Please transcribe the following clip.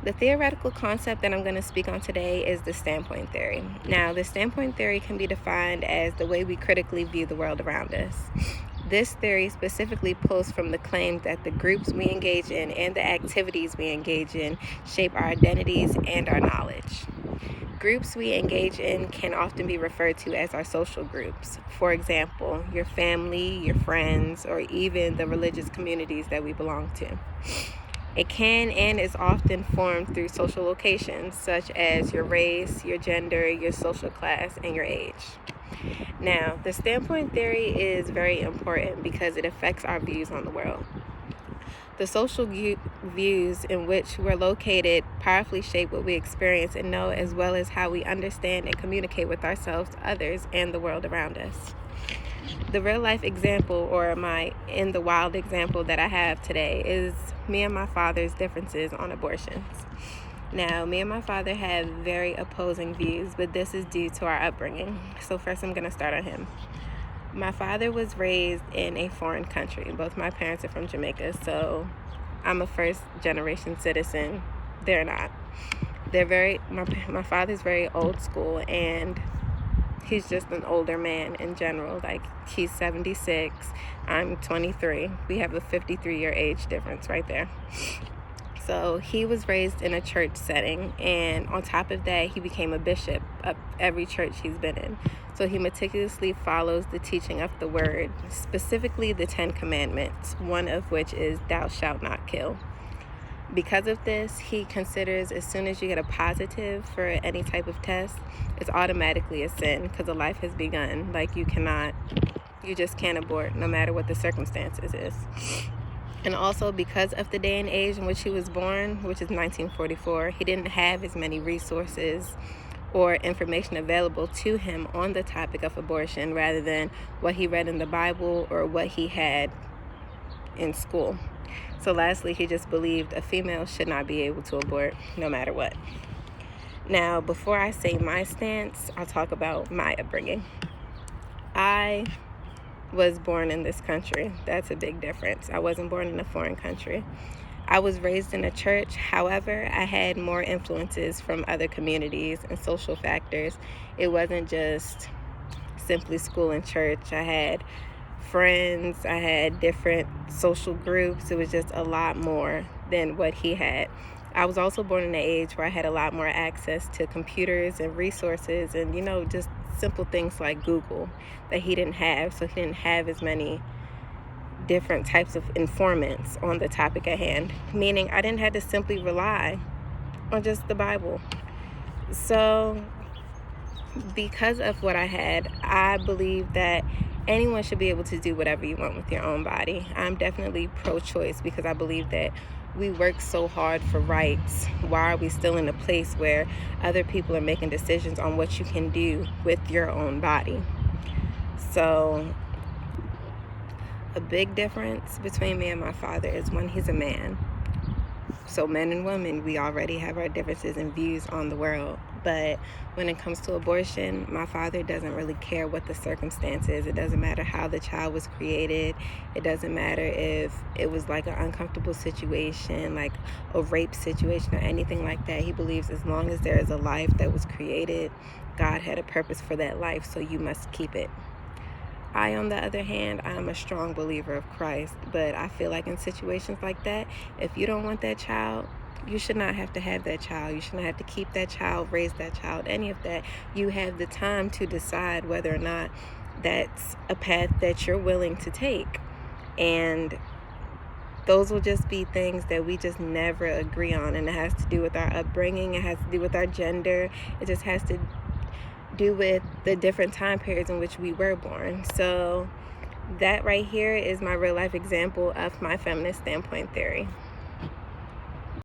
The theoretical concept that I'm going to speak on today is the standpoint theory. Now, the standpoint theory can be defined as the way we critically view the world around us. This theory specifically pulls from the claim that the groups we engage in and the activities we engage in shape our identities and our knowledge. Groups we engage in can often be referred to as our social groups. For example, your family, your friends, or even the religious communities that we belong to. It can and is often formed through social locations such as your race, your gender, your social class, and your age. Now, the standpoint theory is very important because it affects our views on the world. The social views in which we're located powerfully shape what we experience and know, as well as how we understand and communicate with ourselves, others, and the world around us. The real life example, or my in the wild example that I have today, is me and my father's differences on abortions. Now, me and my father have very opposing views, but this is due to our upbringing. So first I'm going to start on him. My father was raised in a foreign country. Both my parents are from Jamaica, so I'm a first generation citizen. They're not. My father's very old school, and he's just an older man in general. Like, he's 76, I'm 23. We have a 53-year age difference right there. So he was raised in a church setting, and on top of that, he became a bishop of every church he's been in. So he meticulously follows the teaching of the word, specifically the 10 Commandments, one of which is thou shalt not kill. Because of this, he considers as soon as you get a positive for any type of test, it's automatically a sin because a life has begun. Like, you just can't abort no matter what the circumstances is. And also, because of the day and age in which he was born, which is 1944, he didn't have as many resources or information available to him on the topic of abortion rather than what he read in the Bible or what he had in school. So lastly, he just believed a female should not be able to abort no matter what. Now, before I say my stance, I'll talk about my upbringing. I was born in this country. That's a big difference. I wasn't born in a foreign country. I was raised in a church. However, I had more influences from other communities and social factors. It wasn't just simply school and church. I had friends. I had different social groups. It was just a lot more than what he had. I was also born in an age where I had a lot more access to computers and resources and, just simple things like Google that he didn't have. So he didn't have as many different types of informants on the topic at hand, meaning I didn't have to simply rely on just the Bible. So because of what I had, I believe that anyone should be able to do whatever you want with your own body. I'm definitely pro-choice because I believe that we work so hard for rights. Why are we still in a place where other people are making decisions on what you can do with your own body? So a big difference between me and my father is when he's a man. So men and women, we already have our differences in views on the world. But when it comes to abortion, my father doesn't really care what the circumstance is. It doesn't matter how the child was created. It doesn't matter if it was like an uncomfortable situation, like a rape situation or anything like that. He believes as long as there is a life that was created, God had a purpose for that life, so you must keep it. I, on the other hand, I'm a strong believer of Christ, but I feel like in situations like that, if you don't want that child, you should not have to have that child. You should not have to keep that child, raise that child, any of that. You have the time to decide whether or not that's a path that you're willing to take. And those will just be things that we just never agree on. And it has to do with our upbringing. It has to do with our gender. It just has to do with the different time periods in which we were born. So that right here is my real life example of my feminist standpoint theory.